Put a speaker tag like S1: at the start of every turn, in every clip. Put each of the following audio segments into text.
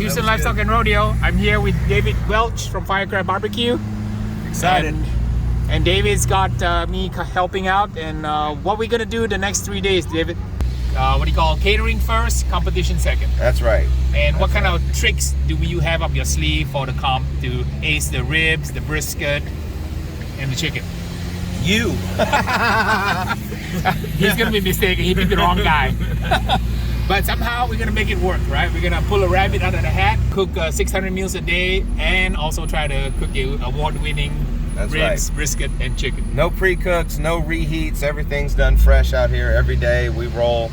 S1: Houston Livestock and Rodeo. I'm here with David Welch from Firecraft BBQ.
S2: Excited.
S1: And David's got me helping out. And what we're gonna do the next 3 days, David? What do you call catering first, competition second?
S2: That's right.
S1: And what kind of tricks do you have up your sleeve for the comp to ace the ribs, the brisket, and the chicken?
S2: You.
S1: He's gonna be mistaken. He picked the wrong guy. But somehow we're gonna make it work, right? We're gonna pull a rabbit out of the hat, cook 600 meals a day, and also try to cook the award-winning ribs, brisket, and chicken.
S2: No pre-cooks, no reheats. Everything's done fresh out here every day. We roll.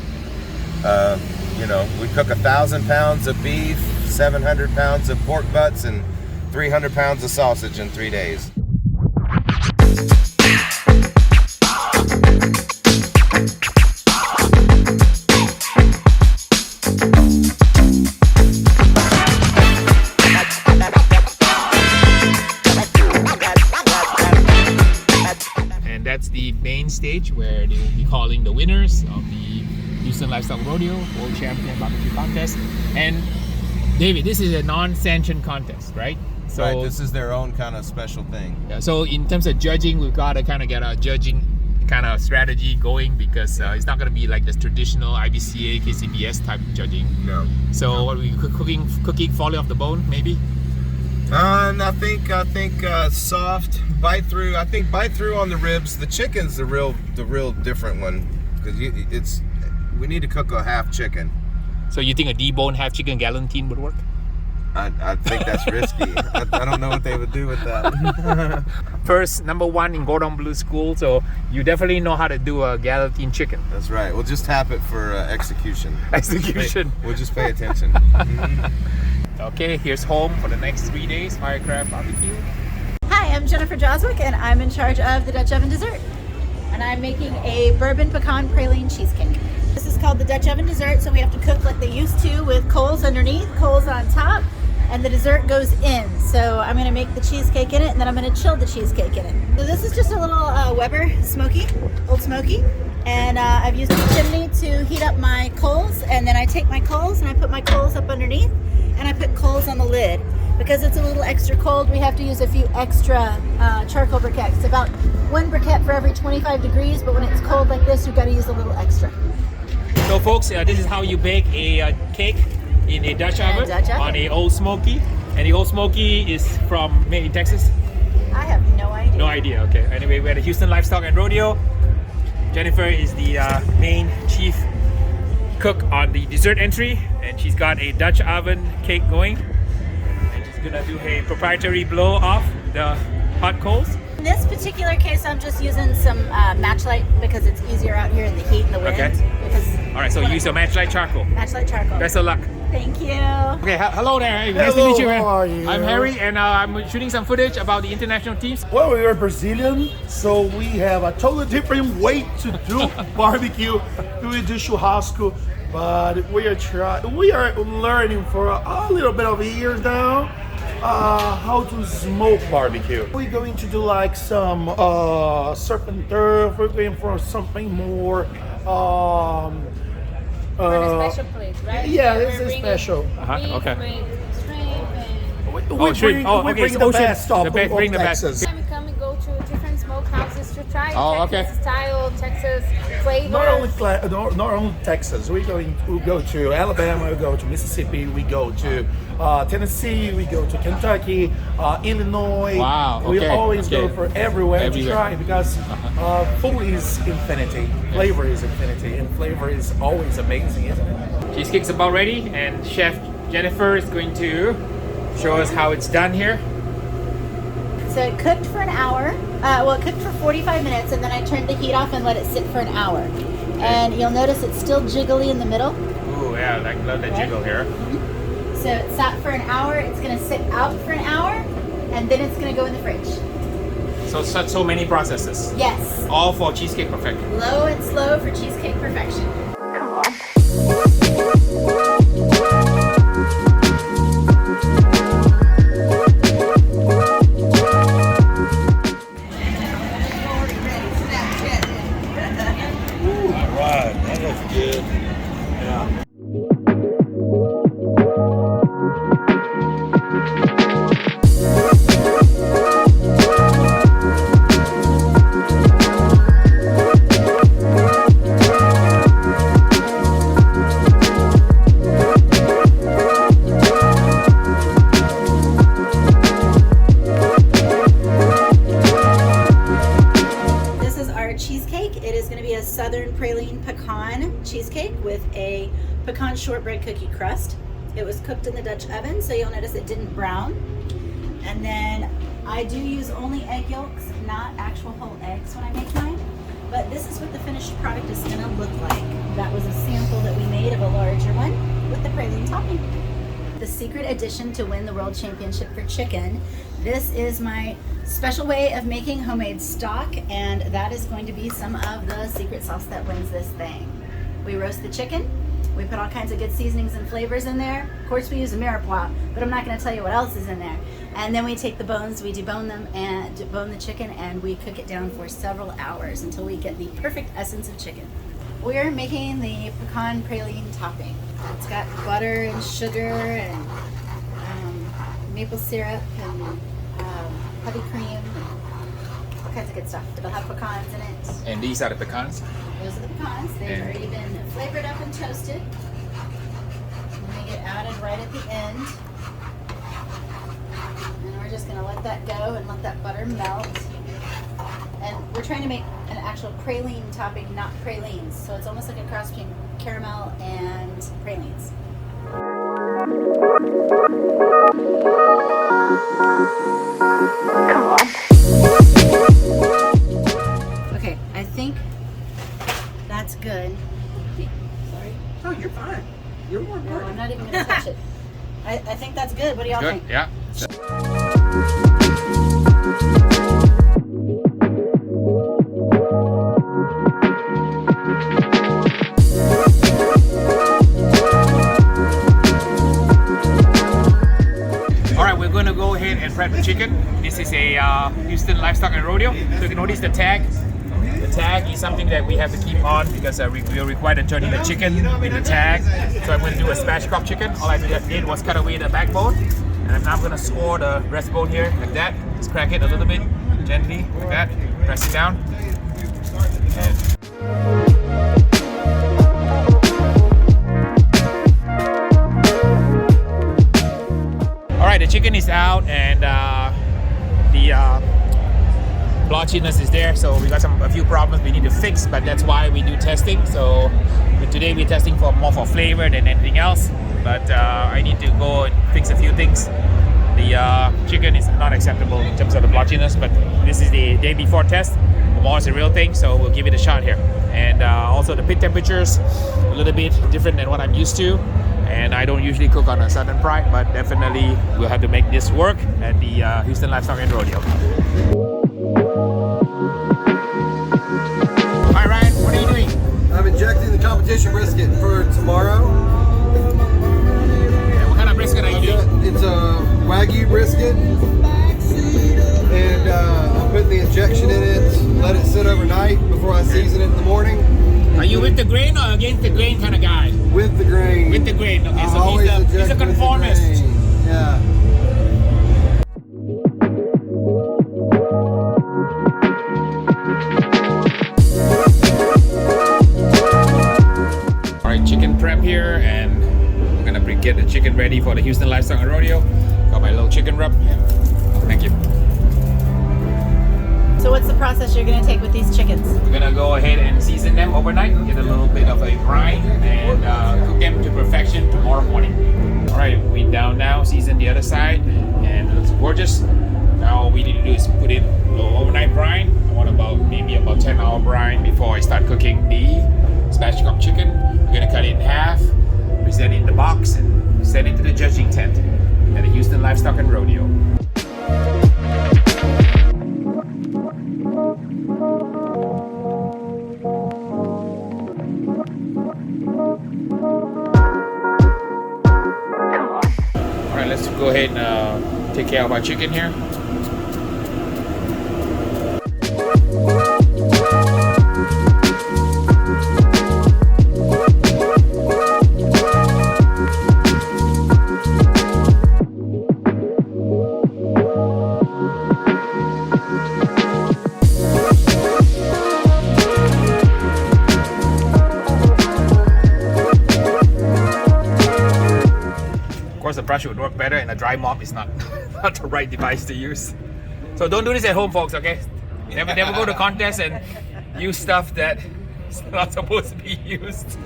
S2: We cook 1,000 pounds of beef, 700 pounds of pork butts, and 300 pounds of sausage in 3 days.
S1: That's the main stage where they will be calling the winners of the Houston Livestock Rodeo World Champion BBQ contest. And David, this is a non-sanctioned contest, right? So
S2: right, this is their own kind of special thing.
S1: Yeah, so in terms of judging, we've got to kind of get our judging kind of strategy going because it's not going to be like this traditional IBCA, KCBS type judging.
S2: No.
S1: So what are we cooking falling off the bone, maybe?
S2: I think soft bite through. I think bite through on the ribs. The chicken's the real different one because we need to cook a half chicken.
S1: So you think a debone half chicken galantine would work?
S2: I think that's risky. I don't know what they would do with that.
S1: First, number one in Gordon Blue School, so you definitely know how to do a galantine chicken.
S2: That's right. We'll just tap it for execution.
S1: Execution.
S2: We'll just pay attention.
S1: Okay, here's home for the next 3 days, Firecraft BBQ.
S3: Hi, I'm Jennifer Joswick and I'm in charge of the Dutch oven dessert. And I'm making a bourbon pecan praline cheesecake. This is called the Dutch oven dessert, so we have to cook like they used to with coals underneath, coals on top, and the dessert goes in. So I'm gonna make the cheesecake in it and then I'm gonna chill the cheesecake in it. So this is just a little Weber Old Smoky. And I've used the chimney to heat up my coals, and then I take my coals and I put my coals up underneath and I put coals on the lid. Because it's a little extra cold, we have to use a few extra charcoal briquettes. About 1 briquette for every 25 degrees, but when it's cold like this, you've got to use a little extra.
S1: So folks, this is how you bake a cake in a Dutch oven on a Old Smoky. And the Old Smoky is from made in Texas?
S3: I have no idea.
S1: No idea, okay. Anyway, we're at the Houston Livestock and Rodeo. Jennifer is the main chief cook on the dessert entry, and she's got a Dutch oven cake going. Gonna do a proprietary blow off the hot coals.
S3: In this particular case, I'm just using some matchlight because it's easier out here in the heat and the wind.
S1: Okay. All right, so use your matchlight charcoal.
S3: Matchlight charcoal.
S1: Best of luck.
S3: Thank you.
S1: Okay, hello there. Nice to meet you.
S4: How are you?
S1: I'm Harry, and I'm shooting some footage about the international teams.
S4: Well, we are Brazilian, so we have a totally different way to do barbecue. We do churrasco, but we are learning for a little bit of years now. How to smoke barbecue. We're going to do like some surf and turf. We're going for something more
S5: for the special place, right?
S4: Yeah, this is special.
S1: Okay.
S4: We bring the best of Texas.
S5: We come and go to different smokehouses to try Texas
S1: okay.
S5: style, Texas flavors.
S4: Not only Texas. We go to Alabama. We go to Mississippi. We go to Tennessee. We go to Kentucky, Illinois.
S1: Wow. Okay.
S4: We always go for everywhere to try because food is infinity, flavor is infinity, and flavor is always amazing, isn't it?
S1: Cheesecake's about ready, and Chef Jennifer is going to show us how it's done here.
S3: So it cooked for an hour. It cooked for 45 minutes, and then I turned the heat off and let it sit for an hour. And you'll notice it's still jiggly in the middle.
S1: Ooh, yeah, I love that jiggle here.
S3: Mm-hmm. So it sat for an hour. It's going to sit out for an hour, and then it's going to go in the fridge.
S1: So many processes.
S3: Yes.
S1: All for cheesecake perfection.
S3: Low and slow for cheesecake perfection. Come on.
S4: That looks good. Yeah.
S3: pecan cheesecake with a pecan shortbread cookie crust. It was cooked in the Dutch oven, so you'll notice it didn't brown. And then I do use only egg yolks, not actual whole eggs when I make mine. But this is what the finished product is gonna look like. That was a sample that we made of a larger one with the praline topping. The secret addition to win the World Championship for chicken, this is my special way of making homemade stock, and that is going to be some of the secret sauce that wins this thing. We roast the chicken, we put all kinds of good seasonings and flavors in there. Of course we use a mirepoix, but I'm not gonna tell you what else is in there. And then we take the bones, we debone them and debone the chicken, and we cook it down for several hours until we get the perfect essence of chicken. We're making the pecan praline topping. It's got butter and sugar and maple syrup and heavy cream and all kinds of good stuff. It'll have pecans in it.
S1: And these are the pecans.
S3: Those are the pecans. They've already been flavored up and toasted. And they get added right at the end. And we're just going to let that go and let that butter melt. And we're trying to make an actual praline topping, not pralines. So it's almost like a cross between caramel and pralines. Come on. Okay, I think that's good. Sorry.
S2: Oh, you're fine. You're more
S3: No, I'm not even going to touch it. I think that's good. What do y'all think?
S1: Yeah. We're going to go ahead and prep the chicken. This is a Houston Livestock and Rodeo. So you can notice the tag. The tag is something that we have to keep on because we are required to turn in the chicken with the tag. So I'm going to do a spatchcock chicken. All I did was cut away the backbone. And I'm now going to score the breastbone here like that. Just crack it a little bit gently like that. Press it down. And the chicken is out and the blotchiness is there, so we got a few problems we need to fix, but that's why we do testing. So today we're testing more for flavor than anything else, but I need to go and fix a few things. The chicken is not acceptable in terms of the blotchiness, but this is the day before test. Tomorrow is the real thing, so we'll give it a shot here. And also the pit temperatures a little bit different than what I'm used to. And I don't usually cook on a Southern Pride, but definitely we'll have to make this work at the Houston Livestock and Rodeo. Hi Ryan, what are you doing?
S6: I'm injecting the competition brisket for tomorrow.
S1: And what kind of brisket are you doing?
S6: It's a Wagyu brisket. And I'm putting the injection in it, let it sit overnight before I season it in the morning.
S1: Are you with the grain or against the grain kind of guy?
S6: With the grain.
S1: With the grain, okay.
S6: I
S1: So he's a conformist.
S6: Yeah.
S1: Alright, chicken prep here, and we're gonna get the chicken ready for the Houston Livestock and Rodeo. Got my little chicken rub. Thank you.
S3: So what's the process you're going to take with these chickens?
S1: We're gonna go ahead and season them overnight, get a little bit of a brine, and cook them to perfection tomorrow morning. Alright, we down now, season the other side, and it looks gorgeous. Now all we need to do is put in a little overnight brine. I want maybe about 10-hour brine before I start cooking the spatchcock chicken. We're gonna cut it in half, present it in the box, and send it to the judging tent at the Houston Livestock and Rodeo. Alright, let's go ahead and take care of our chicken here. The brush would work better, and a dry mop is not the right device to use. So don't do this at home, folks, okay? Never go to contests and use stuff that It's not supposed to be used.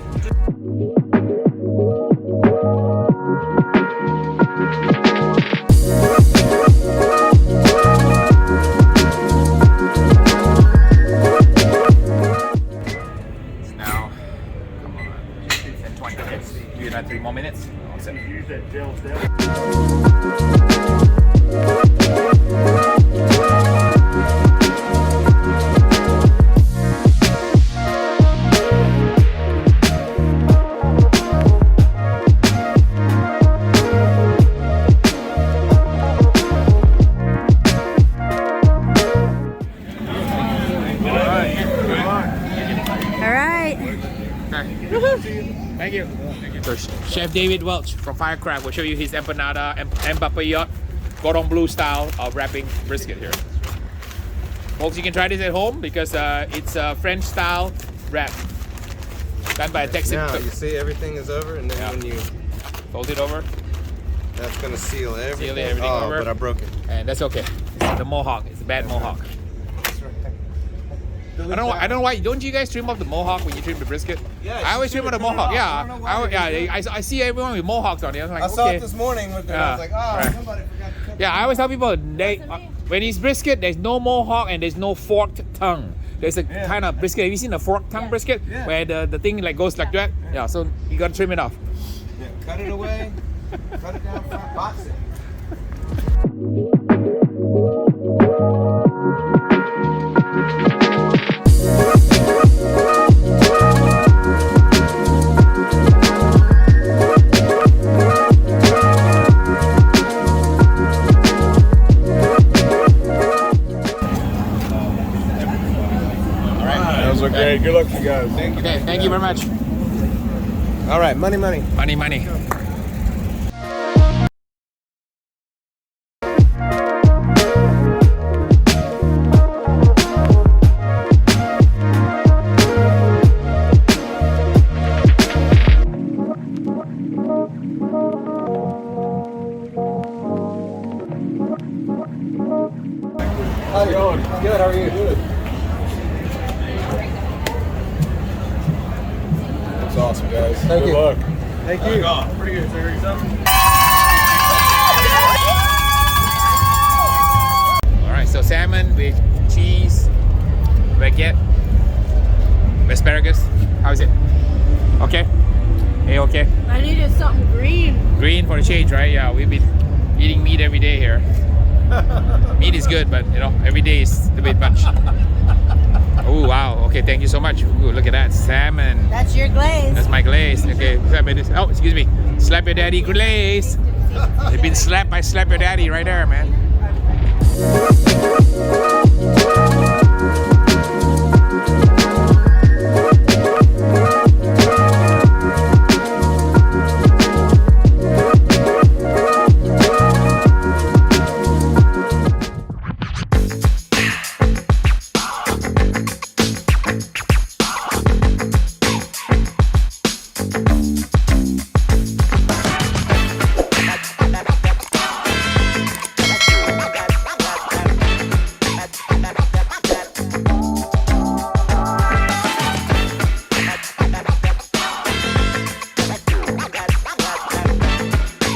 S1: It's now, come on, 10:20. Okay, do another 3 more minutes. All set.
S4: Use that gel.
S1: Thank you. So Chef David Welch from Firecraft will show you his empanada and papayot cordon bleu style of wrapping brisket here. Folks, you can try this at home because it's a French style wrap done by a Texan
S2: Now
S1: cook.
S2: you see everything is over, and then when you
S1: Fold it over,
S2: that's gonna seal everything.
S1: seal everything
S2: oh,
S1: over.
S2: but I broke it.
S1: And that's okay. It's the mohawk. It's a bad mohawk. I don't know why. Don't you guys trim off the mohawk when you trim the brisket?
S2: Yeah,
S1: I always trim off the mohawk.
S2: I
S1: Yeah,
S2: don't know why they
S1: I see everyone with mohawks on it. I'm like,
S2: I saw
S1: okay.
S2: it this morning with it.
S1: Yeah,
S2: I was like, oh,
S1: right.
S2: somebody forgot to cut.
S1: Yeah, I always tell people when it's brisket, there's no mohawk and there's no forked tongue. There's a kind of brisket. Have you seen a forked tongue brisket where the thing like goes like that? Yeah, so you gotta trim it off.
S2: Yeah, cut it away. Cut it down front. Box it.
S4: Okay, good luck to you guys.
S2: Thank you.
S1: Okay, thank you very much.
S2: All right, money.
S1: Money.
S6: How's it going? Good, how are you? Good.
S4: That's awesome, guys.
S6: Thank
S4: good
S6: you.
S4: luck.
S6: Thank you.
S4: Pretty good, Terry.
S1: Alright, so salmon with cheese, baguette, asparagus. How's it? Okay? Hey, okay?
S5: I needed something green.
S1: Green for the change, right? Yeah, we've been eating meat every day here. Meat is good, but you know, every day is a bit much. Oh, wow. Okay, thank you so much. Ooh, look at that. Salmon.
S3: That's your glaze.
S1: That's my glaze. Okay, oh, excuse me. Slap your daddy glaze. They've been slapped by Slap Your Daddy right there, man.